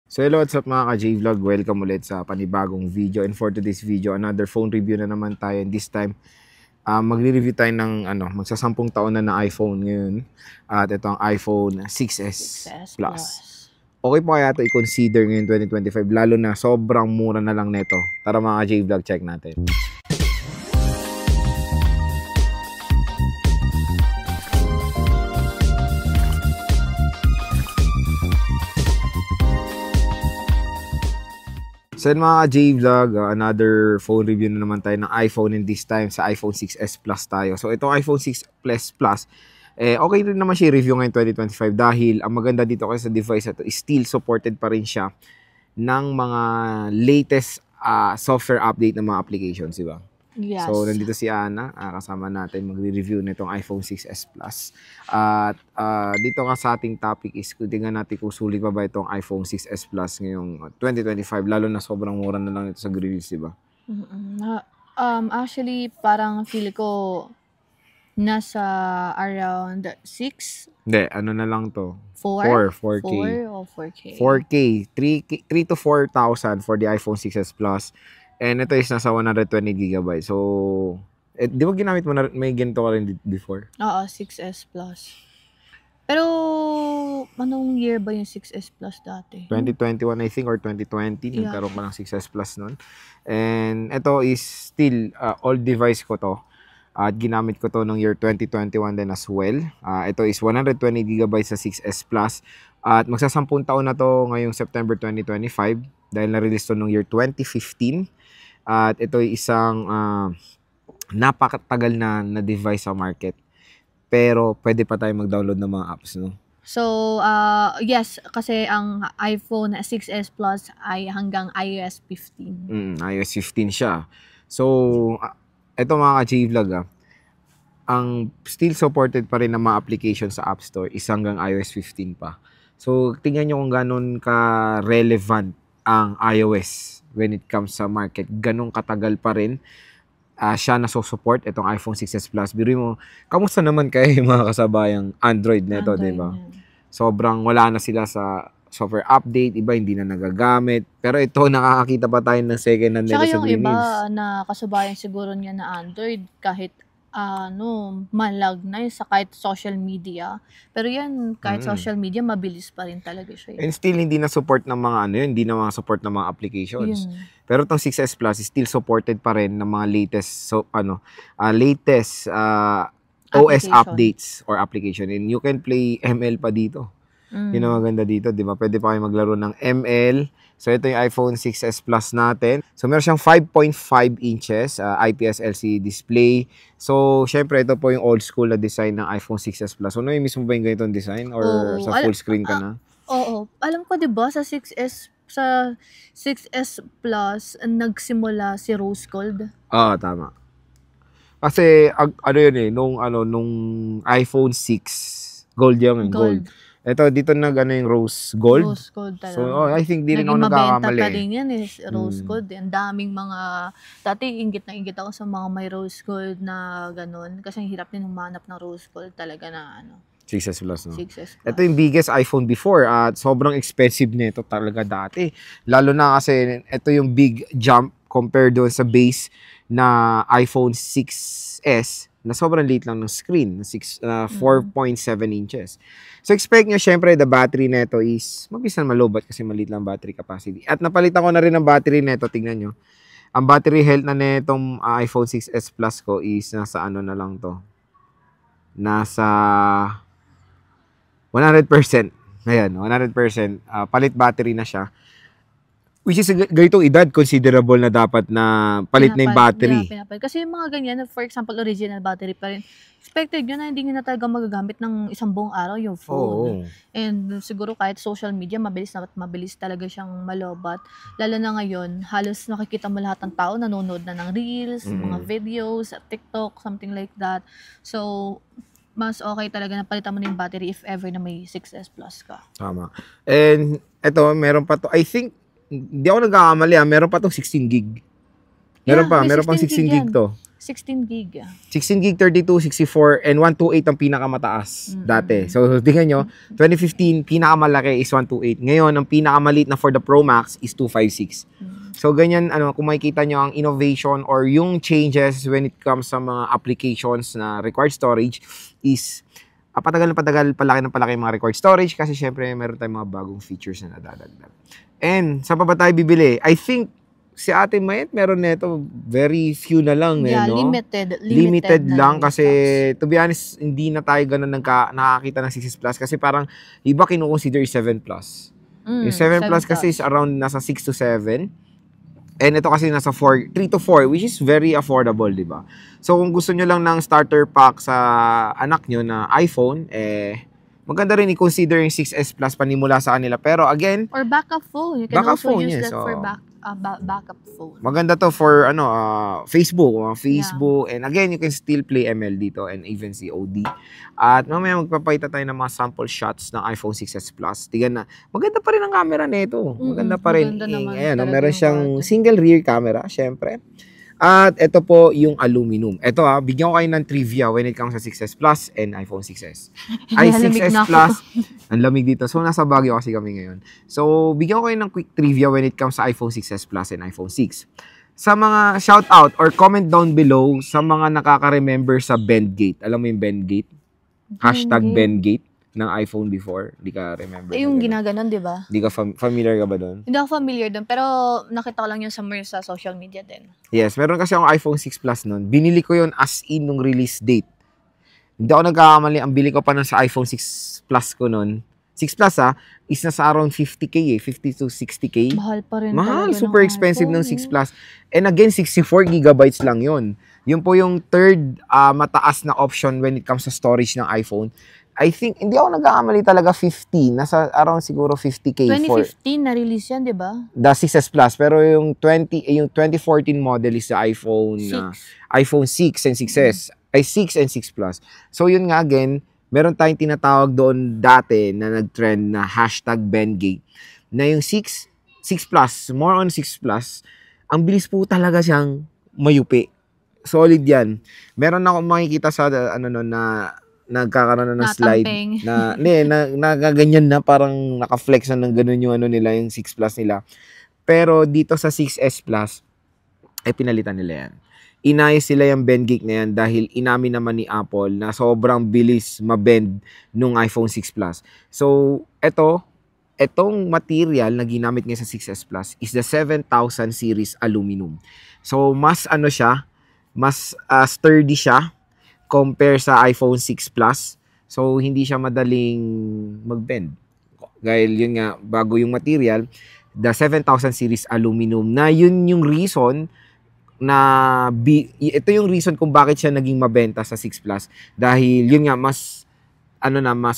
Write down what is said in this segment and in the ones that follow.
So hello, what's up mga ka-J-Vlog? Welcome ulit sa panibagong video. And for today's video, another phone review na naman tayo. And this time, magre-review tayo ng magsasampung taon na iPhone ngayon. At ito ang iPhone 6s Plus. Okay po kaya ito i-consider ngayon 2025, lalo na sobrang mura na lang neto. Tara mga ka-J-Vlog, check natin. So mga J-Vlog, another phone review na naman tayo ng iPhone, and this time sa iPhone 6s Plus tayo. So itong iPhone 6 Plus, okay rin naman siya review ngayon 2025 dahil ang maganda dito kasi sa device ito is still supported pa rin siya ng mga latest software update ng mga applications, di ba? Yes. So, nandito si Ana, kasama natin magre-review nitong iPhone 6s Plus. At dito nga sa ating topic is tingnan natin kung sulit pa ba itong iPhone 6s Plus ngayong 2025, lalo na sobrang mura na lang ito sa reviews, di ba? Actually, parang feel ko nasa around 6? Hindi, ano na lang to? 4? 4K. 4 o 4K? 4K. 3 to 4,000 for the iPhone 6s Plus. And ito is nasa 120GB. So, di ba ginamit mo na, may ganito ka rin before? Oo, 6s Plus. Pero, anong year ba yung 6s Plus dati? 2021 I think, or 2020. Yeah. Nagkaroon pa ng 6s Plus nun. And ito is still old device ko to. At ginamit ko to nung year 2021 din as well. Ito is 120GB sa 6s Plus. At magsasampung taon na to ngayong September 2025 dahil na-release to nung year 2015. At ito ay isang napakatagal na device sa market. Pero pwede pa tayo mag-download ng mga apps, no? So, yes, kasi ang iPhone 6s Plus ay hanggang iOS 15. iOS 15 siya. So, ito mga ka-J-Vlog, ang still supported pa rin ng mga application sa App Store is hanggang iOS 15 pa. So, tingnan nyo kung ganun ka-relevant ang iOS when it comes sa market. Ganun katagal pa rin siya na-support itong iPhone 6s Plus. Biro mo, kamusta naman kayo yung mga kasabayang Android neto, di ba? Sobrang wala na sila sa software update, iba hindi na nagagamit. Pero ito, nakakakita pa tayo ng second hand nito sa Green Hills. Tsaka yung iba na kasabayan siguro niya na Android, kahit malag na yun sa kahit social media. Pero yan, kahit social media, mabilis pa rin talaga siya. And still, hindi na support ng mga hindi na mga support ng mga applications. Pero itong 6s Plus is still supported pa rin ng mga latest, OS updates or application. And you can play ML pa dito. Yun ang maganda dito, di ba? Pwede pa kayo maglaro ng ML. So, ito yung iPhone 6s Plus natin. So, meron siyang 5.5 inches IPS LCD display. So, syempre, ito po yung old school na design ng iPhone 6s Plus. So, miss mo ba yung ganitong design? Or sa full screen ka na? Oo. Alam ko, di ba, sa 6s Plus, nagsimula si Rose Gold. Tama. Kasi, nung iPhone 6, gold yung gold. Ito, dito yung Rose Gold. Rose Gold talaga. So, I think di rin ako nagkakamali. Naging mabenta pa rin yan Rose Gold. Ang daming mga, dati ingit ako sa mga may Rose Gold na ganun. Kasi ang hirap din humanap ng Rose Gold talaga na 6s Plus, no? 6s Plus. Ito yung biggest iPhone before at sobrang expensive nito talaga dati. Lalo na kasi ito yung big jump compared doon sa base na iPhone 6s na sobrang liit lang ng screen, 4.7 inches. So, expect nyo, syempre, the battery neto is, mabisan malobat kasi maliit lang battery capacity. At napalitan ko na rin ang battery neto, tingnan nyo. Ang battery health na netong iPhone 6s Plus ko is nasa na lang to. Nasa 100%. Ayan, 100%. Palit battery na siya. Which is ganitong edad, considerable na dapat na palit na yung battery. Kasi yung mga ganyan, for example, original battery pa rin, expected yun na hindi nyo na talaga magagamit ng isang buong araw yung phone. And siguro kahit social media, mabilis talaga siyang malobat. Lalo na ngayon, halos nakikita mo lahat ng tao, nanonood na ng reels, mga videos, TikTok, something like that. So, mas okay talaga na palitan mo na yung battery if ever na may 6s Plus ka. Tama. And ito, meron pa to, I think, hindi ako nagkakamali meron pa tong 16 gig. Meron pang 16 gig to. 16 gig. 16 gig, 32, 64, and 128 ang pinakamataas dati. So, tingnan nyo, 2015, pinakamalaki is 128. Ngayon, ang pinakamaliit na for the Pro Max is 256. So, ganyan, kung makikita nyo ang innovation or yung changes when it comes sa mga applications na required storage is patagal na patagal, palaki ng palaki yung mga required storage kasi syempre, meron tayong mga bagong features na nadadagdag. And, saan pa ba tayo bibili? I think, si Ate Mayet, meron nito very few na lang. Yeah, no? Limited lang kasi, to be honest, hindi na tayo ganun nakakita ng 6S Plus kasi parang iba kinukonsider 7 Plus. Yung 7 Plus kasi is around nasa 6 to 7. And ito kasi nasa 3 to 4, which is very affordable, di ba? So, kung gusto nyo lang ng starter pack sa anak nyo na iPhone, maganda rin i-consider yung 6S Plus panimula sa kanila. Pero again, or backup phone. You can also use that for backup phone. Maganda to for Facebook, and again you can still play ML dito and even COD. At mamaya magpapakita tayo ng mga sample shots ng iPhone 6s Plus. Tingnan na, maganda pa rin ang camera nito. Maganda pa rin. Ayan, meron siyang single rear camera, syempre. At ito po yung aluminum. Ito bigyan ko kayo ng trivia when it comes sa 6s Plus and iPhone 6s. Ay, 6s Plus. Ang lamig dito. So, nasa Baguio kasi kami ngayon. So, bigyan ko kayo ng quick trivia when it comes sa iPhone 6s Plus and iPhone 6. Sa mga shout out or comment down below sa mga nakaka-remember sa Bendgate. Alam mo yung Bendgate? Hashtag Bendgate ng iPhone before. Hindi ka remember. Yung ginaganon, di ba? Hindi ka familiar ka ba doon? Hindi ako familiar doon. Pero nakita ko lang yun somewhere sa social media din. Yes, meron kasi akong iPhone 6 Plus noon. Binili ko yun as in nung release date. Hindi ako nagkakamali. Ang bili ko pa nun sa iPhone 6 Plus ko noon. 6 Plus is nasa around 50K 50 to 60K. Mahal pa rin. Mahal, super expensive ng 6 Plus. And again, 64 gigabytes lang yun. Yun po yung third mataas na option when it comes sa storage ng iPhone. I think, hindi ako nagkakamali talaga 50. Nasa around siguro 50K. 2015 na-release yan, di ba? The 6S Plus. Pero yung 2014 model is the iPhone 6 and 6S. Ay, 6 and 6 Plus. So, yun nga again, meron tayong tinatawag doon dati na nag-trend na hashtag Bendgate. Na yung 6 Plus, more on 6 Plus, ang bilis po talaga siyang mayupi. Solid yan. Meron ako makikita sa na nagkakaroon na ng slide na nagaganyan na parang naka-flex na ng ganun yung nila, yung 6 Plus nila. Pero dito sa 6S Plus, ay pinalitan nila yan. Inayos sila yung Bendgate na yan dahil inamin naman ni Apple na sobrang bilis mabend nung iPhone 6 Plus. So, etong material na ginamit ngayon sa 6S Plus is the 7000 series aluminum. So, mas mas sturdy siya compare sa iPhone 6 Plus. So, hindi siya madaling mag-bend. Dahil yun nga, bago yung material, the 7000 series aluminum na yun yung reason na ito yung reason kung bakit siya naging mabenta sa 6 Plus. Dahil yun nga, mas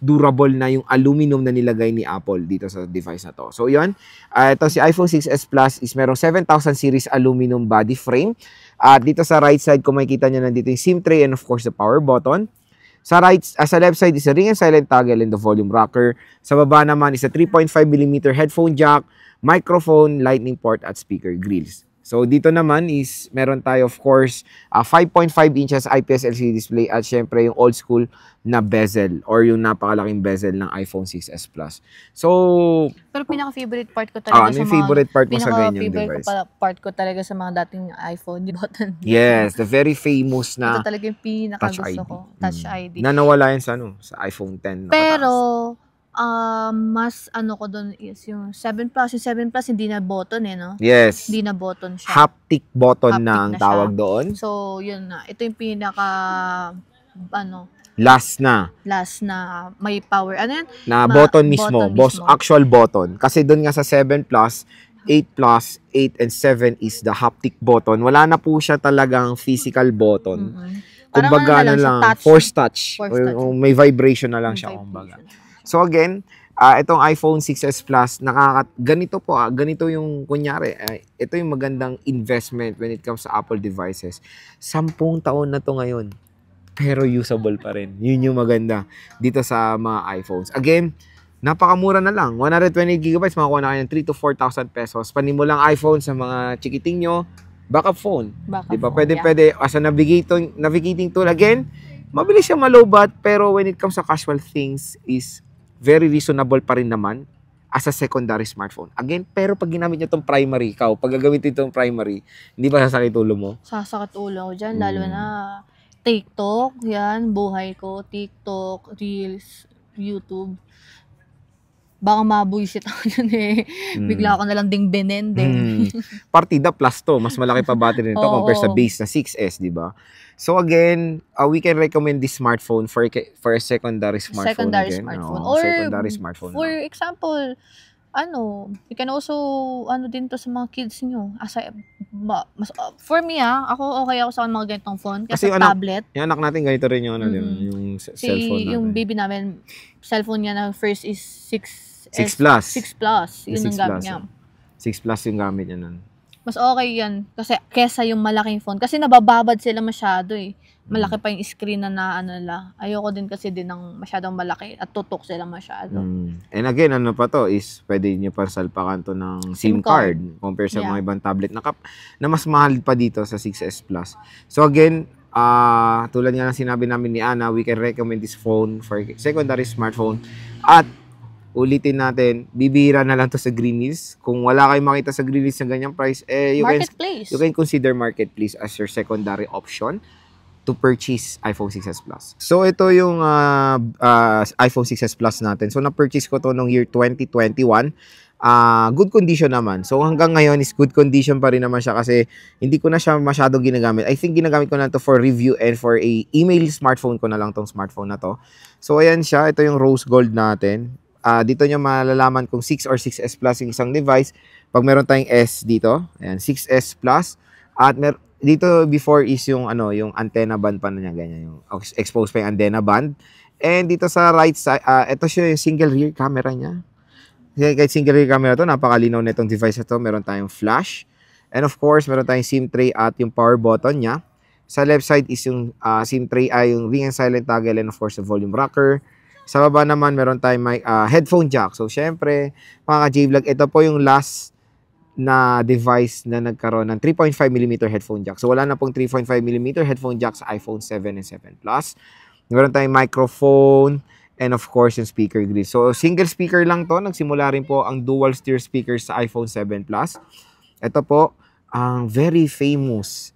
durable na yung aluminum na nilagay ni Apple dito sa device na to. So, yun. Ito si iPhone 6s Plus is merong 7000 series aluminum body frame. At dito sa right side, kung makikita nyo, nandito yung SIM tray and of course the power button. Sa left side is a ring and silent toggle and the volume rocker. Sa baba naman is a 3.5mm headphone jack, microphone, lightning port at speaker grills. So, dito naman is, meron tayo, of course, 5.5 inches IPS LCD display at syempre yung old school na bezel or yung napakalaking bezel ng iPhone 6s Plus. So, pero pinaka-favorite part ko talaga sa mga... favorite part mo sa ganyang device? Part ko talaga sa mga dating iPhone button. Yes, the very famous na... Ito talaga yung pinaka-gusto ko. Touch ID. Na nawala yan sa iPhone 10. Pero... mas ko doon is yung 7 Plus. Yung 7 Plus, hindi na button no? Yes. Hindi na button siya. Haptic button na ang tawag doon. So, yun na. Ito yung pinaka, last na may power. Ano yan? Na button mismo. Actual button. Kasi doon nga sa 7 Plus, 8 Plus, 8 and 7 is the haptic button. Wala na po siya talagang physical button. Kumbaga na lang, force touch. O may vibration na lang siya. Kumbaga. So again, itong iPhone 6s Plus, ganito po, ganito yung, kunyari, ito yung magandang investment when it comes sa Apple devices. 10 taon na to ngayon, pero usable pa rin. Yun yung maganda dito sa mga iPhones. Again, napakamura na lang. 128 GB, makakuha na kayo ng 3,000 to 4,000 pesos. Panimulang iPhone sa mga chikiting nyo, backup phone. Backup Di ba? phone, yeah. Pwede as a navigating tool. Again, mabilis siya malobat, pero when it comes sa casual things is very reasonable pa rin naman as a secondary smartphone. Again, pero pag ginamit niyo itong primary, pag gagamitin itong primary, hindi ba sasakit ulo mo? Sasakit ulo ko dyan, lalo na TikTok, yan, buhay ko, TikTok, Reels, YouTube. Baka mabuisit ako dyan eh. Bigla ako nalang ding binending. Partida plus to, mas malaki pa battery nito compared sa base na 6S, di ba? So again, we can recommend this smartphone for a secondary smartphone smartphone. Or Or secondary smartphone. for example, you can also, din to sa mga kids nyo. For me ako okay ako sa mga ganitong phone. Kasi tablet. Yung anak natin ganito rin yung, yung cellphone natin. Yung baby namin, cellphone niya na first is 6 Plus. 6 Plus. Yun ang gamit niya. 6 Plus yung gamit niya nun. Mas okay yan. Kasi kesa yung malaking phone. Kasi nabababad sila masyado eh. Malaki pa yung screen na Ayoko din kasi din ng masyadong malaki at tutok sila masyado. And again, is pwede nyo pa salpakan to ng SIM card compare sa mga ibang tablet na mas mahal pa dito sa 6S Plus. So again, tulad nga ng sinabi namin ni Ana, we can recommend this phone for secondary smartphone. At ulitin natin, bibihira na lang to sa Greenleaf. Kung wala kayong makita sa Greenleaf sa ganyang price, you can consider Marketplace as your secondary option to purchase iPhone 6s Plus. So, ito yung iPhone 6s Plus natin. So, na-purchase ko to noong year 2021. Good condition naman. So, hanggang ngayon is good condition pa rin naman siya kasi hindi ko na siya masyado ginagamit. I think ginagamit ko na to for review and for a email smartphone ko na lang tong smartphone na to. So, ayan siya. Ito yung rose gold natin. Dito nyo malalaman kung 6 or 6S Plus yung isang device. Pag meron tayong S dito, ayan, 6S Plus. At dito before is yung yung antenna band pa na niya, ganyan, yung exposed pa yung antenna band. And dito sa right side, ito siya yung single rear camera niya. Kahit single rear camera to, napakalinaw na itong device na to. Meron tayong flash. And of course, meron tayong SIM tray at yung power button niya. Sa left side is yung SIM tray yung ring and silent toggle and of course the volume rocker. Sa baba naman, meron tayong headphone jack. So, syempre, mga ka-J-Vlog, ito po yung last na device na nagkaroon ng 3.5mm headphone jack. So, wala na pong 3.5mm headphone jack sa iPhone 7 and 7 Plus. Meron tayong microphone and of course, yung speaker grill. So, single speaker lang to. Nagsimula rin po ang dual steer speakers sa iPhone 7 Plus. Ito po, ang very famous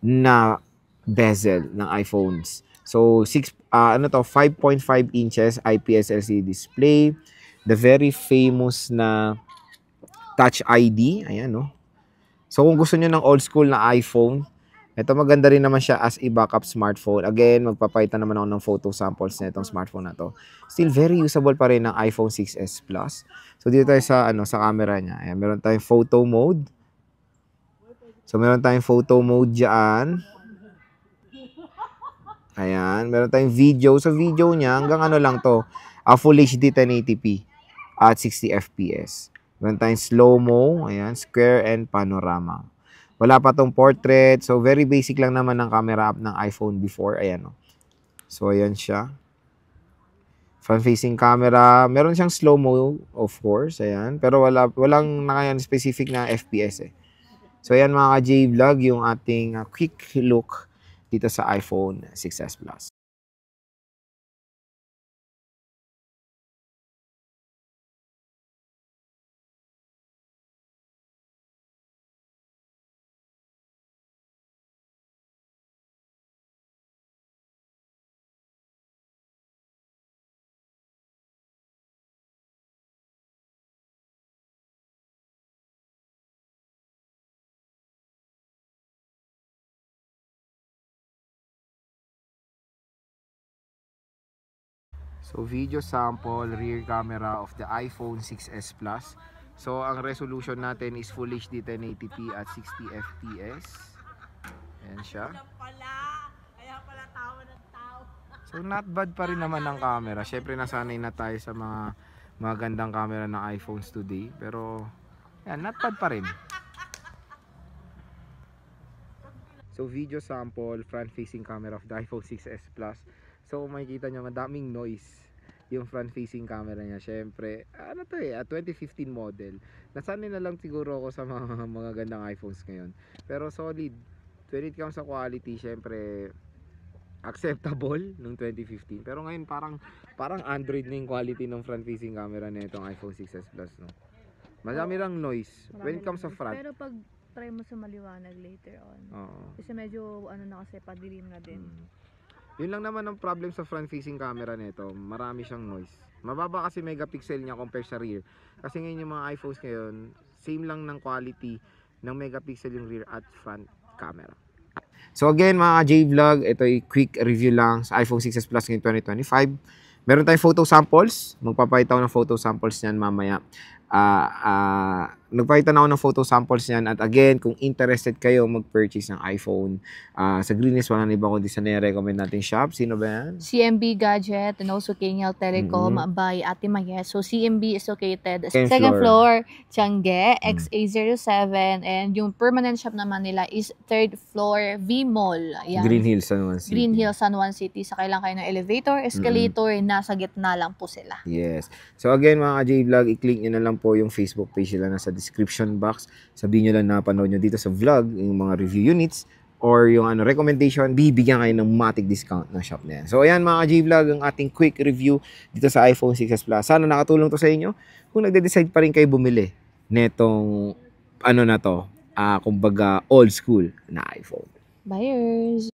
na bezel ng iPhones. So, 5.5 inches IPS LCD display. The very famous na Touch ID. Ayan, no? So, kung gusto nyo ng old school na iPhone, ito maganda rin naman siya as a backup smartphone. Again, magpapakita naman ako ng photo samples na itong smartphone na to. Still, very usable pa rin ng iPhone 6s Plus. So, dito tayo sa camera niya. Ayan, meron tayong photo mode. So, meron tayong photo mode dyan. Ayan, meron tayong video. Sa video niya, hanggang lang to. Full HD 1080p at 60 FPS. Meron tayong slow-mo, ayan, square and panorama. Wala pa tong portrait. So, very basic lang naman ng camera app ng iPhone before. Ayan, So, ayan siya. Front-facing camera. Meron siyang slow-mo, of course. Ayan. Pero walang specific na FPS eh. So, ayan mga ka-J-Vlog, yung ating quick look dito sa iPhone 6s Plus. So, video sample, rear camera of the iPhone 6s Plus. So, ang resolution natin is Full HD 1080p at 60 FPS. Ayan siya. So, not bad pa rin naman ng camera. Siyempre, nasanay na tayo sa mga magandang camera ng iPhones today. Pero, yan, not bad pa rin. So, video sample, front-facing camera of the iPhone 6s Plus. So, makikita nyo, madaming noise yung front-facing camera niya. Syempre, ano to 2015 model. Nasanay na lang siguro ako sa mga, mga gandang iPhones ngayon. Pero solid. When it comes sa quality, syempre, acceptable nung 2015. Pero ngayon, parang Android na yung quality ng front-facing camera na itong iPhone 6s Plus, no? Marami lang noise. When it comes sa front. Pero pag try mo sa maliwanag later on. Kasi medyo na kasi padilim na din. Yun lang naman ang problem sa front-facing camera nito. Marami siyang noise. Mababa kasi megapixel niya compare sa rear. Kasi ngayon yung mga iPhones ngayon, same lang ng quality ng megapixel yung rear at front camera. So again mga J-Vlog, ito ay quick review lang sa iPhone 6s Plus ngayon 2025. Meron tayong photo samples. Magpapakita ko ng photo samples niyan mamaya. Nagpakita na ako ng photo samples niyan. At again, kung interested kayo mag-purchase ng iPhone, sa Greenest, wala na iba kundi sa nire-recommend nating shop. Sino ba yan? CMB Gadget and also KL Telecom by Ate Maya. So CMB is located Second second floor, Tiangge, XA07. And yung permanent shop naman nila is third floor, V Mall. Ayan. Green Hills, San Juan City. Green Hills, San Juan City. Sakay lang kayo ng elevator, escalator, nasa gitna lang po sila. Yes. So again mga J-Vlog, i-click nyo na lang po yung Facebook page nila nasa description box. Sabihin nyo lang na panood nyo dito sa vlog yung mga review units or yung recommendation, bibigyan kayo ng matic discount ng shop na yan. So ayan mga J-Vlog, ang ating quick review dito sa iPhone 6s Plus. Sana nakatulong to sa inyo kung nagde-decide pa rin kayo bumili netong na to, kumbaga old school na iPhone. Buyers!